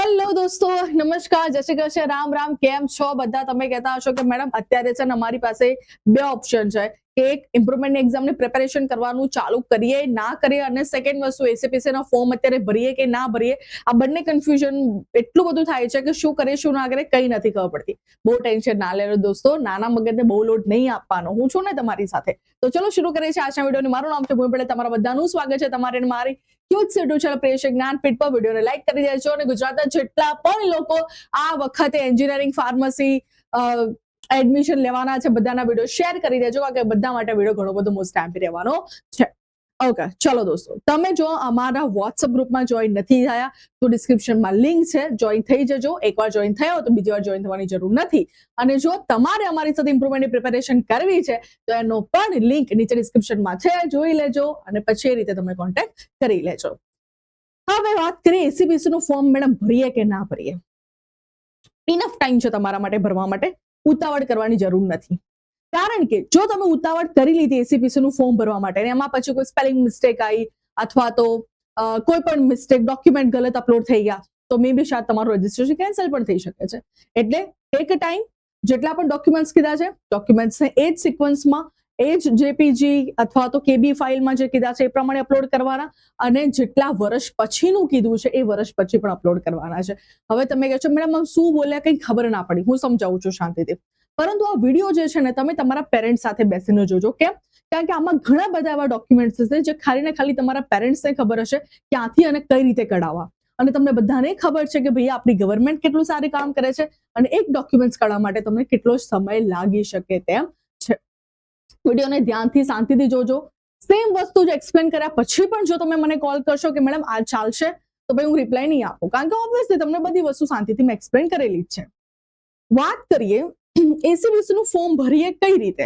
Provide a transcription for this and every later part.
Hello દોસ્તો, નમસ્કાર, જય શ્રી કૃષ્ણ, રામ રામ. કેમ છો બધા? તમે કહેતા હશો કે મેડમ અત્યારે છે ને અમારી પાસે બે ઓપ્શન છે કે એક ઇમ્પ્રુવમેન્ટ એક્ઝામની પ્રિપેરેશન કરવાનું ચાલુ કરીએ ના કરીએ, અને સેકન્ડ વસ્તુ એસીપીસી ના ફોર્મ અત્યારે ભરીએ કે ના ભરીએ. આ બંને કન્ફ્યુઝન એટલું બધું થાય છે કે શું કરીએ શું ના કરીએ કઈ નથી ખબર પડતી. બહુ ટેન્શન ના લેજો દોસ્તો, નાના મગજને બહુ લોડ નહીં આપવાનો. હું છું ને તમારી સાથે. તો ચલો શરૂ કરીએ છીએ આજના વિડીયોની. મારું નામ છે ભૂમિ. તમારા બધાનું સ્વાગત છે તમારે મારી ક્યુટ યુટ્યુબ ચેનલ પ્રેક્ષક જ્ઞાનપીઠ પર. વિડીયોને લાઈક કરી દેજો અને ગુજરાતના જેટલા પણ લોકો આ વખતે એન્જિનિયરિંગ ફાર્મસી એડમિશન લેવાના છે બધાના વિડીયો શેર કરી દેજો, કારણ કે બધા માટે વિડીયો ઘણો બધો મોસ્ટ ટાઈમ રહેવાનો છે. ઓકે, ચલો દોસ્તો, તમે જો અમારા વોટ્સઅપ ગ્રુપમાં જોઈન નથી થયા તો ડિસ્ક્રિપ્શનમાં લિંક છે, જોઈન થઈ જજો. એકવાર જોઈન થયો તો બીજી વાર જોઈન થવાની જરૂર નથી. અને જો તમારે અમારી સાથે ઇમ્પ્રુવમેન્ટની પ્રિપેરેશન કરવી છે તો એનો પણ લિંક નીચે ડિસ્ક્રિપ્શનમાં છે, જોઈ લેજો અને પછી એ રીતે તમે કોન્ટેક્ટ કરી લેજો. હવે વાત કરીએ એસીપીસી નું ફોર્મ મેડમ ભરીએ કે ના ભરીએ. ઇનફ ટાઈમ છે તમારા માટે ભરવા માટે, ઉતાવળ કરવાની જરૂર નથી. કારણ કે જો તમે ઉતાવળ કરી લીધી એસીપીસી નું ફોર્મ ભરવા માટે અને એમાં પછી કોઈ સ્પેલિંગ મિસ્ટેક આવી અથવા તો કોઈ પણ મિસ્ટેક, ડોક્યુમેન્ટ ગલત અપલોડ થઈ ગયા તો મે બી શાયદ તમારું રજીસ્ટ્રેશન કેન્સલ પણ થઈ શકે છે. એટલે ટેક ટાઈમ. જેટલા પણ ડોક્યુમેન્ટ્સ કીધા છે ડોક્યુમેન્ટ્સને એ જ સિક્વન્સમાં, એ જ જેપીજી અથવા તો કેબી ફાઇલમાં જે કીધા છે એ પ્રમાણે અપલોડ કરવાના, અને જેટલા વર્ષ પછીનું કીધું છે એ વર્ષ પછી પણ અપલોડ કરવાના છે. હવે તમે કહો છો મેડમ શું બોલ્યા કંઈ ખબર ના પડી, હું સમજાવું છું શાંતિથી. પરંતુ આ વિડીયો જે છે ને તમે તમારા પેરેન્ટ્સ સાથે બેસીને જોજો. કેમ? કારણ કે આમાં ઘણા બધા એવા ડોક્યુમેન્ટ્સ છે જે ખાલી ને ખાલી તમારા પેરેન્ટ્સને ખબર હશે ક્યાંથી અને કઈ રીતે કઢાવવા, અને તમને બધાને ખબર છે કે ભાઈ આપણી ગવર્મેન્ટ કેટલું સારું કામ કરે છે અને એક ડોક્યુમેન્ટ્સ કાઢવા માટે તમને કેટલો સમય લાગી શકે તેમ છે. વિડીયોને ધ્યાનથી શાંતિથી જોજો. સેમ વસ્તુ જે એક્સપ્લેન કર્યા પછી પણ જો તમે મને કોલ કરશો કે મેડમ આ ચાલશે તો ભાઈ હું રિપ્લાય નહીં આપું, કારણ કે ઓબ્વિયસલી તમને બધી વસ્તુ શાંતિથી મેં એક્સપ્લેન કરેલી જ છે. વાત કરીએ એસીબીસી નું ફોર્મ ભરીએ કઈ રીતે.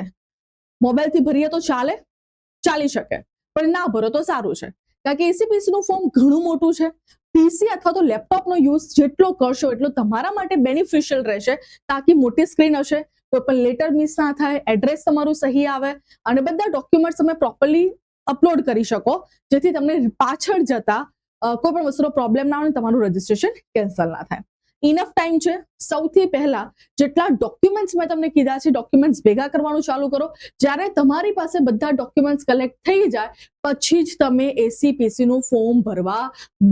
મોબાઈલથી ભરીએ તો ચાલી શકે, પણ ના ભરો તો સારું છે, કારણ કે એસીબીસી નું ફોર્મ ઘણું મોટું છે. પીસી અથવા તો લેપટોપનો યુઝ જેટલો કરશો એટલો તમારા માટે બેનિફિશિયલ રહેશે, તાકી મોટી સ્ક્રીન હશે, કોઈ પણ લેટર મિસ ના થાય, એડ્રેસ તમારું સહી આવે અને બધા ડોક્યુમેન્ટ તમે પ્રોપરલી અપલોડ કરી શકો, જેથી તમને પાછળ જતા કોઈ પણ વસ્તુનો પ્રોબ્લેમ ના આવે, તમારું રજીસ્ટ્રેશન કેન્સલ ના થાય. ઇનફ ટાઈમ છે. સૌથી પહેલા જેટલા ડોક્યુમેન્ટ્સ મેં તમને કીધા છે ડોક્યુમેન્ટ્સ ભેગા કરવાનું ચાલુ કરો. જ્યારે તમારી પાસે બધા ડોક્યુમેન્ટ્સ કલેક્ટ થઈ જાય પછી જ તમે એસીપીસી નું ફોર્મ ભરવા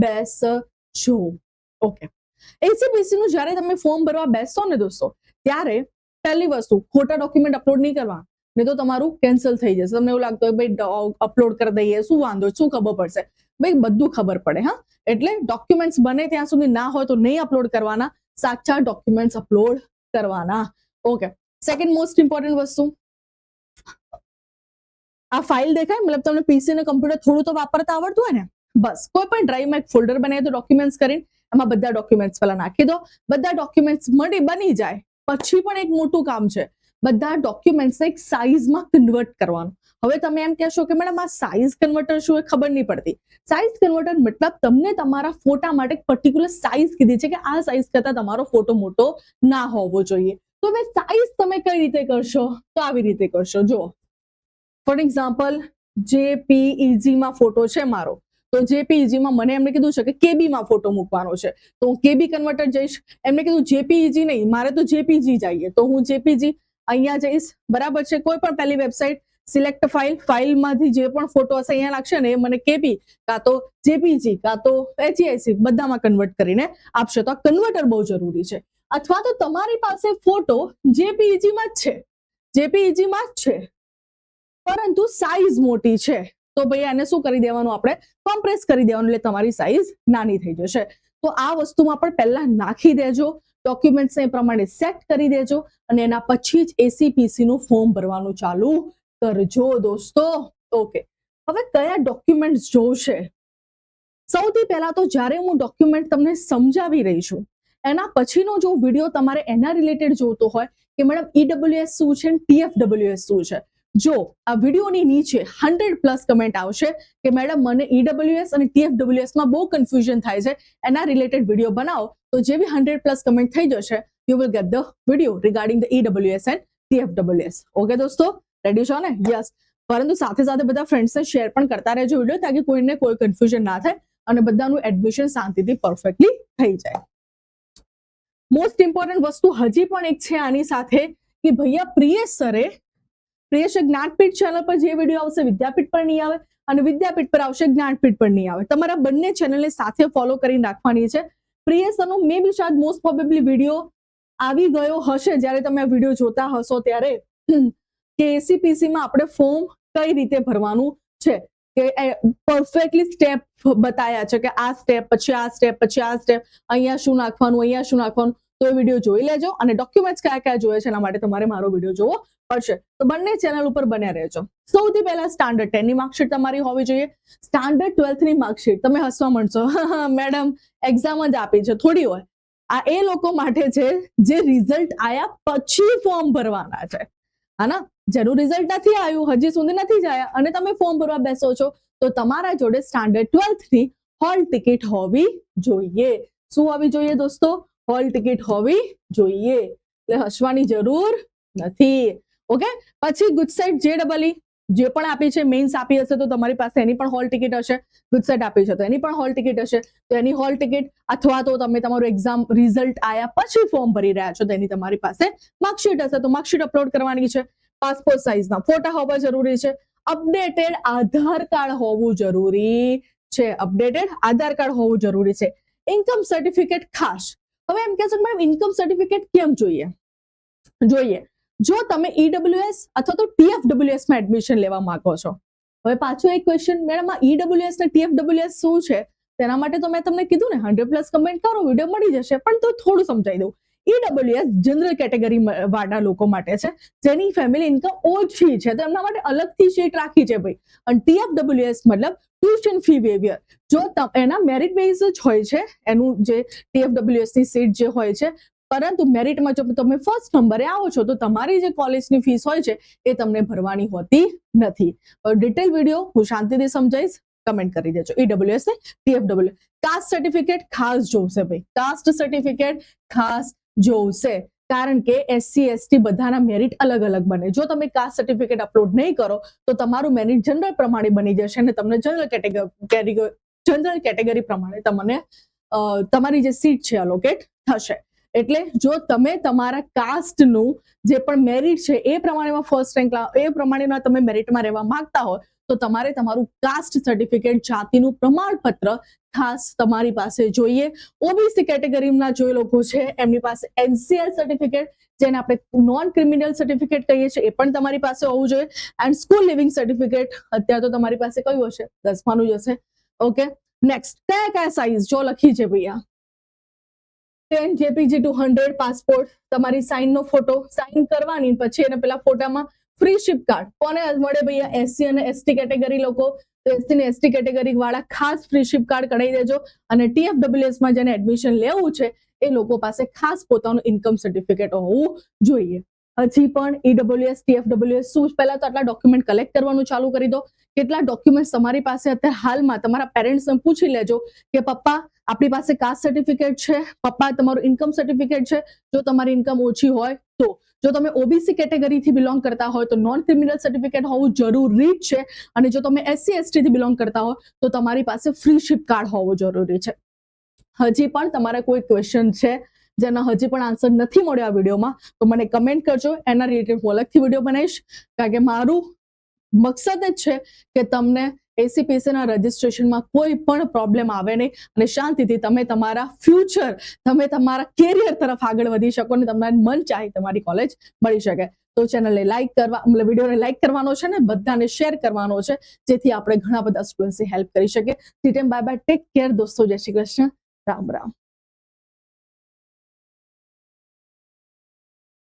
બેસજો. ઓકે, એસીપીસી નું જ્યારે તમે ફોર્મ ભરવા બેસશો ને દોસ્તો, ત્યારે પહેલી વસ્તુ ખોટા ડોક્યુમેન્ટ અપલોડ નહીં કરવા, નહીં તો તમારું કેન્સલ થઈ જશે. તમને એવું લાગતું હોય ભાઈ અપલોડ કરી દઈએ, શું વાંધો, શું ખબર પડશે? ભાઈ બધું ખબર પડે. હા, એટલે ડોક્યુમેન્ટ્સ બને ત્યાં સુધી ના હોય તો નહીં અપલોડ કરવાના, સાચા ડોક્યુમેન્ટ્સ અપલોડ કરવાના. ઓકે, સેકન્ડ મોસ્ટ ઇમ્પોર્ટન્ટ વસ્તુ, આ ફાઇલ દેખાય, મતલબ તમને પીસી ને કમ્પ્યુટર થોડું તો વાપરતા આવડતું હોય ને, બસ કોઈ પણ ડ્રાઈવમાં એક ફોલ્ડર બનાવી દો ડોક્યુમેન્ટ્સ કરીને, એમાં બધા ડોક્યુમેન્ટ્સ પહેલા નાખી દો. બધા ડોક્યુમેન્ટ્સ બની જાય પછી પણ એક મોટું કામ છે, બધા ડોક્યુમેન્ટ્સને એક સાઇઝમાં કન્વર્ટ કરવાનું. હવે તમે એમ કહેશો કે મેડમ આ સાઇઝ કન્વર્ટર શું એ ખબર નહીં પડતી. સાઇઝ કન્વર્ટર મતલબ તમને તમારા ફોટા માટે એક પર્ટિક્યુલર સાઇઝ કીધી છે કે આ સાઇઝ કરતા તમારો ફોટો મોટો ના હોવો જોઈએ. તો હવે સાઇઝ તમે કઈ રીતે કરશો? તો આવી રીતે કરશો. જો ફોર એક્ઝામ્પલ જેપીઈજી માં ફોટો છે મારો, તો જેપીઈજી માં મને એમને કીધું છે કે કેબી માં ફોટો મૂકવાનો છે, તો હું કેબી કન્વર્ટર જઈશ. એમને કીધું જેપીઈજી નહીં, મારે તો જેપીજી જોઈએ, તો હું જેપીજી અહીંયા જઈશ. બરાબર છે. કોઈ પણ પહેલી વેબસાઇટ સિલેક્ટ ફાઇલમાંથી જે પણ ફોટો હશે અહીંયા નાખશે ને, એ મને કેબી કાં તો જેપીજી કાં તો એચઈઆઈસી બધામાં કન્વર્ટ કરીને આપશે. તો આ કન્વર્ટર બહુ જરૂરી છે. અથવા તો તમારી પાસે ફોટો જેપીઈજી માં જ છે, જેપીઈજી માં જ છે, પરંતુ સાઇઝ મોટી છે, તો ભાઈ આને શું કરી દેવાનું, આપણે કોમ્પ્રેસ કરી દેવાનું, એટલે તમારી સાઇઝ નાની થઈ જશે. તો આ વસ્તુમાં પણ પહેલા નાખી દેજો, ડોક્યુમેન્ટ્સ એ પ્રમાણે સેટ કરી દેજો અને એના પછી જ એસીપીસી નું ફોર્મ ભરવાનું ચાલુ કરજો દોસ્તો. ઓકે, હવે કયા ડોક્યુમેન્ટ્સ જોશે? સૌથી પહેલા તો જ્યારે હું ડોક્યુમેન્ટ તમને સમજાવી રહી છું એના પછીનો જો વિડીયો તમારે એના રિલેટેડ જોતો હોય કે મેડમ ઈડબ્લ્યુએસ શું છે, ટીએફડબ્લ્યુએસ શું છે, જો આ વિડીયોની નીચે 100+ કમેન્ટ આવશે કે મેડમ મને ઈડબ્લ્યુએસ અને ટીએફડબ્લ્યુએસ માં બહુ કન્ફ્યુઝન થાય છે, એના રિલેટેડ વિડીયો બનાવો. તો જેવી 100+ કમેન્ટ થઈ જશે, you will get the video regarding the EWS and TFWS. Okay દોસ્તો, રેડી છો ને? યસ. પરંતુ સાથે સાથે બધા ફ્રેન્ડ્સને શેર પણ કરતા રહેજો વિડીયો, તાકી કોઈને કોઈ કન્ફ્યુઝન ના થાય અને બધાનું એડમિશન શાંતિથી પરફેક્ટલી થઈ જાય. મોસ્ટ ઇમ્પોર્ટન્ટ વસ્તુ હજી પણ એક છે આની સાથે કે ભૈયા પ્રિયેશ જ્ઞાનપીઠ ચેનલ પર જે વિડીયો આવશે વિદ્યાપીઠ પર નહીં આવે અને વિદ્યાપીઠ પર આવશે જ્ઞાનપીઠ પર નહીં આવે. તમારા બંને ચેનલને સાથે ફોલો કરીને રાખવાની છે. પ્રિયેશ સરનો મે બી શાયદ મોસ્ટ પ્રોબેબલી વિડીયો આવી ગયો હશે જ્યારે તમે આ વિડીયો જોતા હશો ત્યારે, કે એસીપીસી માં આપણે ફોર્મ કઈ રીતે ભરવાનું છે, કે પરફેક્ટલી સ્ટેપ બતાયા છે કે આ સ્ટેપ પછી આ સ્ટેપ પછી આ સ્ટેપ, અહીંયા શું નાખવાનું અહીંયા શું નાખવાનું. તો એ વિડીયો જોઈ લેજો અને ડોક્યુમેન્ટ્સ કયા કયા જોઈએ છે એના માટે તમારે મારો વિડીયો જોવો પડશે. તો બંને ચેનલ ઉપર બન્યા રહેજો. સૌથી પહેલા સ્ટાન્ડર્ડ 10 ની માર્કશીટ તમારી હોવી જોઈએ. સ્ટાન્ડર્ડ 12 ની માર્કશીટ તમે હસવા માંડશો, મેડમ એક્ઝામ જ આપી છે, થોડી હોય. આ એ લોકો માટે છે જે રિઝલ્ટ આયા પછી ફોર્મ ભરવાના છે, હા, જેનું રિઝલ્ટ નથી આવ્યું, હજી સુધી નથી જ આવ્યા અને તમે ફોર્મ ભરવા બેસો છો, તો તમારા જોડે સ્ટાન્ડર્ડ 12 ની હોલ ટિકિટ હોવી જોઈએ. શું હોવી જોઈએ દોસ્તો? હોલ ટિકિટ હોવી જોઈએ. એટલે હસવાની જરૂર નથી. ઓકે, પછી ગુજસેટ JEE જે પણ આપી છે, મેન્સ આપી હશે તો તમારી પાસે એની પણ હોલ ટિકિટ હશે. ગુજસેટ આપી છે તો એની પણ હોલ ટિકિટ હશે. તો એની હોલ ટિકિટ અથવા તો તમે તમારું એક્ઝામ રિઝલ્ટ આયા પછી ફોર્મ ભરી રહ્યા છો તો એની તમારી પાસે માર્કશીટ હશે તો માર્કશીટ અપલોડ કરવાની છે. પાસપોર્ટ સાઇઝના ફોટા હોવા જરૂરી છે. અપડેટેડ આધાર કાર્ડ હોવું જરૂરી છે. અપડેટેડ આધાર કાર્ડ હોવું જરૂરી છે. ઇન્કમ સર્ટિફિકેટ ખાસ. હવે એમ કહેશો કે મેમ ઇન્કમ સર્ટિફિકેટ કેમ જોઈએ? જો તમે EWS અથવા તો TFWS માં એડમિશન લેવા માંગો છો. હવે પાછો એક ક્વેશ્ચન, મેડમ આ EWS ને TFWS શું છે? તેના માટે તો મેં તમને કીધું ને 100+ કમેન્ટ કરો, વિડીયો મળી જશે. પણ તો થોડું સમજાવી દઉં. EWS જનરલ કેટેગરી વાળા લોકો માટે છે જેની ફેમિલી ઇન્કમ ઓછી છે, તો એમના માટે અલગથી શીટ રાખી છે ભાઈ. અને TFWS મતલબ ટ્યુશન ફી વેવિયર. જો એના મેરિટ બેઝ જ હોય છે એનું જે TFWS ની સીટ જે હોય છે, પરંતુ મેરિટમાં જો તમે ફર્સ્ટ નંબરે આવો છો તો તમારી જે કોલેજની ફીસ હોય છે એ તમને ભરવાની હોતી નથી. ડિટેલ વિડીયો હું શાંતિથી સમજાઈશ, કમેન્ટ કરી દેજો. EWS ને TFWS. કાસ્ટ સર્ટિફિકેટ ખાસ જોશે ભાઈ, કાસ્ટ સર્ટિફિકેટ ખાસ જોશે, કારણ કે SC ST બધાના મેરિટ અલગ અલગ બને. જો તમે કાસ્ટ સર્ટિફિકેટ અપલોડ નહીં કરો તો તમારું મેરિટ જનરલ પ્રમાણે બની જશે અને તમને જનરલ કેટેગરી પ્રમાણે તમને તમારી જે સીટ છે અલોકેટ થશે. એટલે જો તમે તમારા કાસ્ટનું જે પણ મેરિટ છે એ પ્રમાણેમાં ફર્સ્ટ રેન્ક એ પ્રમાણેના તમે મેરિટમાં રહેવા માંગતા હોય તો તમારે તમારું કાસ્ટ સર્ટિફિકેટ, જાતિનું પ્રમાણપત્ર ખાસ તમારી પાસે જોઈએ. ઓબીસી કેટેગરીના જે લોકો છે એમની પાસે NCL સર્ટિફિકેટ, જેને આપણે નોન ક્રિમિનલ સર્ટિફિકેટ કહીએ છીએ, એ પણ તમારી પાસે હોવું જોઈએ. એન્ડ સ્કૂલ લિવિંગ સર્ટિફિકેટ અત્યારે તો તમારી પાસે કયું હશે? 10માનું જ હશે. ઓકે, નેક્સ્ટ કયા સાઇઝ જો લખી છે ભૈયા? 10 JPG to 100 પાસપોર્ટ, તમારી સાઇન નો ફોટો સાઇન કરવાની, પછી એને પેલા ફોટામાં ફ્રી શિપ કાર્ડ કોને મળે ભૈયા? SC અને ST કેટેગરી લોકો. તો SC અને ST કેટેગરી વાળા ખાસ ફ્રી શિપ કાર્ડ કઢાઈ દેજો. અને TFWS માં જેને એડમિશન લેવું છે એ લોકો પાસે ખાસ પોતાનું ઇન્કમ સર્ટિફિકેટ હોવું જોઈએ. હજી પણ EWS TFWS શું, પહેલા તો આટલા ડોક્યુમેન્ટ કલેક્ટ કરવાનું ચાલુ કરી દો. કેટલા ડોક્યુમેન્ટ તમારી પાસે અત્યારે હાલમાં તમારા પેરેન્ટ્સને પૂછી લેજો કે પપ્પા આપણી પાસે કાસ્ટ સર્ટિફિકેટ છે, પપ્પા તમારું ઇન્કમ સર્ટિફિકેટ છે. જો તમારી ઇન્કમ ઓછી હોય તો, જો તમે ઓબીસી કેટેગરીથી બિલોંગ કરતા હોય તો નોન ક્રિમિનલ સર્ટિફિકેટ હોવું જરૂરી જ છે. અને જો તમે SC ST થી બિલોંગ કરતા હોય તો તમારી પાસે ફ્રી શિપ કાર્ડ હોવું જરૂરી છે. હજી પણ તમારા કોઈ ક્વેશ્ચન છે જેના હજી પણ આન્સર નથી મળ્યો આ વિડીયોમાં તો મને કમેન્ટ કરજો. એના રિલેટેડ હું અલગથી વિડીયો બનાવીશ, કારણ કે મારું મકસદ જ છે કે તમને એસીપીસી ના રજિસ્ટ્રેશનમાં કોઈ પણ પ્રોબ્લેમ આવે નહીં અને શાંતિથી તમે તમારા ફ્યુચર, તમે તમારા કેરિયર તરફ આગળ વધી શકો અને તમારે મન ચાહે તમારી કોલેજ મળી શકે. તો ચેનલને લાઈક કરવા, મતલબ વિડીયોને લાઈક કરવાનો છે ને બધાને શેર કરવાનો છે, જેથી આપણે ઘણા બધા સ્ટુડન્ટ્સની હેલ્પ કરી શકીએ. ટીટેમ બાય બાય, ટેક કેર દોસ્તો, જય શ્રી કૃષ્ણ, રામ રામ.